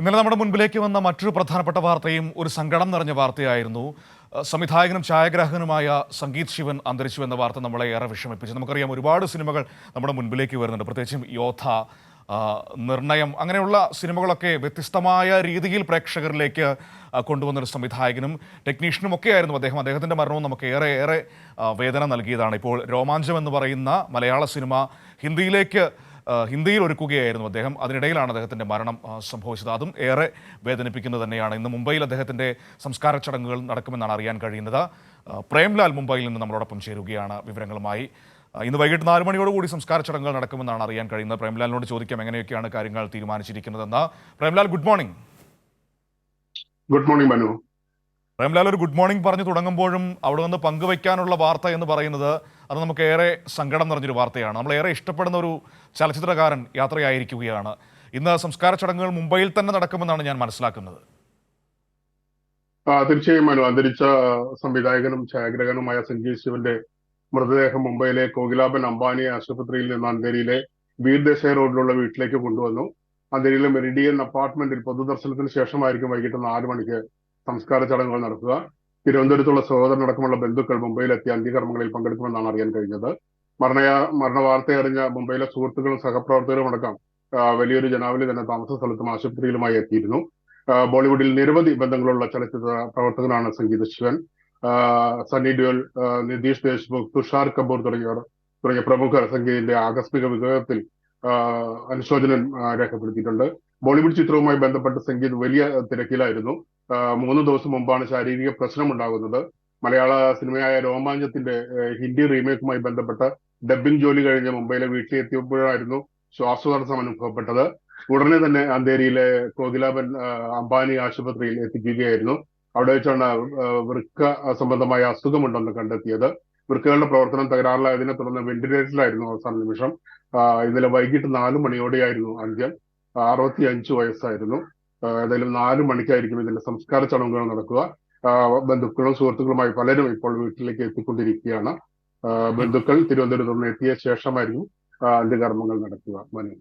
ഇന്നലെ നമ്മുടെ മുൻപിലേക്ക് വന്ന മറ്റൊരു പ്രധാനപ്പെട്ട വാർത്തയും ഒരു സങ്കടം നിറഞ്ഞ വാർത്തയായിരുന്നു. സംവിധായകനും ഛായാഗ്രാഹകനുമായ സംഗീത് ശിവൻ അന്തരിച്ചു എന്ന വാർത്ത നമ്മളെ ഏറെ വിഷമിപ്പിച്ചു. നമുക്കറിയാം, ഒരുപാട് സിനിമകൾ നമ്മുടെ മുൻപിലേക്ക് വരുന്നുണ്ട്, പ്രത്യേകിച്ചും യോദ്ധ, നിർണയം, അങ്ങനെയുള്ള സിനിമകളൊക്കെ വ്യത്യസ്തമായ രീതിയിൽ പ്രേക്ഷകരിലേക്ക് കൊണ്ടുവന്നൊരു സംവിധായകനും ടെക്നീഷ്യനും ഒക്കെ ആയിരുന്നു അദ്ദേഹം. അദ്ദേഹത്തിൻ്റെ മരണവും നമുക്ക് ഏറെ വേദന നൽകിയതാണ്. ഇപ്പോൾ രോമാഞ്ചം എന്ന് പറയുന്ന മലയാള സിനിമ ഹിന്ദിയിൽ ഒരുക്കുകയായിരുന്നു അദ്ദേഹം. അതിനിടയിലാണ് അദ്ദേഹത്തിൻ്റെ മരണം സംഭവിച്ചത്. അതും ഏറെ വേദനിപ്പിക്കുന്നത് തന്നെയാണ്. ഇന്ന് മുംബൈയിൽ അദ്ദേഹത്തിൻ്റെ സംസ്കാര ചടങ്ങുകൾ നടക്കുമെന്നാണ് അറിയാൻ കഴിയുന്നത്. പ്രേംലാൽ മുംബൈയിൽ നിന്ന് നമ്മളോടൊപ്പം ചേരുകയാണ് വിവരങ്ങളുമായി. ഇന്ന് വൈകിട്ട് 4 മണിയോടുകൂടി സംസ്കാര ചടങ്ങുകൾ നടക്കുമെന്നാണ് അറിയാൻ കഴിയുന്നത്. പ്രേംലാലിനോട് ചോദിക്കാം എങ്ങനെയൊക്കെയാണ് കാര്യങ്ങൾ തീരുമാനിച്ചിരിക്കുന്നതെന്ന്. Premlal, good morning. Good morning Manu. Premlal, ഒരു ഗുഡ് മോർണിംഗ് പറഞ്ഞു തുടങ്ങുമ്പോഴും അവിടെ നിന്ന് പങ്കുവയ്ക്കാനുള്ള വാർത്ത എന്ന് പറയുന്നത് അത് നമുക്ക് ഏറെ സങ്കടം നിറഞ്ഞൊരു വാർത്തയാണ്. നമ്മൾ ഏറെ ഇഷ്ടപ്പെടുന്ന ഒരു ചലച്ചിത്രകാരൻ യാത്രയായിരിക്കുകയാണ്. ഇന്ന് സംസ്കാര ചടങ്ങുകൾ മുംബൈയിൽ തന്നെ നടക്കുമെന്നാണ് ഞാൻ മനസ്സിലാക്കുന്നത്. തീർച്ചയായും മനു, അന്തരിച്ച സംവിധായകനും ഛായാഗ്രഹകനുമായ സംഗീത് ശിവന്റെ മൃതദേഹം മുംബൈയിലെ കോകിലാബൻ അംബാനി ആശുപത്രിയിൽ നിന്ന് അന്ധേരിയിലെ വീർ ദേശായി റോഡിലുള്ള വീട്ടിലേക്ക് കൊണ്ടുവന്നു. അന്ധേരിയിലെ മെറിഡിയൻ അപ്പാർട്ട്മെന്റിൽ പൊതുദർശനത്തിന് ശേഷമായിരിക്കും വൈകിട്ട് 4 മണിക്ക് സംസ്കാര ചടങ്ങുകൾ നടക്കുക. തിരുവനന്തപുരത്തുള്ള സഹോദരനടക്കമുള്ള ബന്ധുക്കൾ മുംബൈയിലെത്തി അന്ത്യകർമ്മങ്ങളിൽ പങ്കെടുക്കുമെന്നാണ് അറിയാൻ കഴിഞ്ഞത്. മരണ വാർത്തയറിഞ്ഞ മുംബൈയിലെ സുഹൃത്തുക്കളും സഹപ്രവർത്തകരും അടക്കം വലിയൊരു ജനാവലി തന്നെ താമസ സ്ഥലത്തും ആശുപത്രിയിലുമായി എത്തിയിരുന്നു. ബോളിവുഡിൽ നിരവധി ബന്ധങ്ങളുള്ള ചലച്ചിത്ര പ്രവർത്തകനാണ് സംഗീത് ശിവൻ. സണ്ണി ഡ്യോൽ, നിതീഷ് ദേശ്മുഖ്, തുഷാർ കപൂർ തുടങ്ങിയ പ്രമുഖർ സംഗീതിന്റെ ആകസ്മിക വിയോഗത്തിൽ അനുശോചനം രേഖപ്പെടുത്തിയിട്ടുണ്ട്. ബോളിവുഡ് ചിത്രവുമായി ബന്ധപ്പെട്ട് സംഗീത് വലിയ തിരക്കിലായിരുന്നു. 3 ദിവസം മുമ്പാണ് ശാരീരിക പ്രശ്നമുണ്ടാകുന്നത്. മലയാള സിനിമയായ രോമാഞ്ചത്തിന്റെ ഹിന്ദി റീമേക്കുമായി ബന്ധപ്പെട്ട ഡബ്ബിംഗ് ജോലി കഴിഞ്ഞ് മുംബൈയിലെ വീട്ടിലെത്തിയപ്പോഴായിരുന്നു ശ്വാസതടസ്സം അനുഭവപ്പെട്ടത്. ഉടനെ തന്നെ അന്ധേരിയിലെ കോകിലാബൻ അംബാനി ആശുപത്രിയിൽ എത്തിക്കുകയായിരുന്നു. അവിടെ വെച്ചാണ് വൃക്ക സംബന്ധമായ അസുഖമുണ്ടെന്ന് കണ്ടെത്തിയത്. വൃക്കകളുടെ പ്രവർത്തനം തകരാറിലായതിനെ തുടർന്ന് വെന്റിലേറ്ററിലായിരുന്നു അവസാന നിമിഷം. ഇന്നലെ വൈകിട്ട് 4 മണിയോടെയായിരുന്നു അന്ത്യം. 65 വയസ്സായിരുന്നു. ഏതായാലും 4 മണിക്കായിരിക്കും ഇതിന്റെ സംസ്കാര ചടങ്ങുകൾ നടക്കുക. ബന്ധുക്കളും സുഹൃത്തുക്കളുമായി പലരും ഇപ്പോൾ വീട്ടിലേക്ക് എത്തിക്കൊണ്ടിരിക്കുകയാണ്. ബന്ധുക്കൾ തിരുവനന്തപുരത്ത് നിന്ന് എത്തിയ ശേഷമായിരിക്കും അന്ത്യകർമ്മങ്ങൾ നടക്കുക. മനു.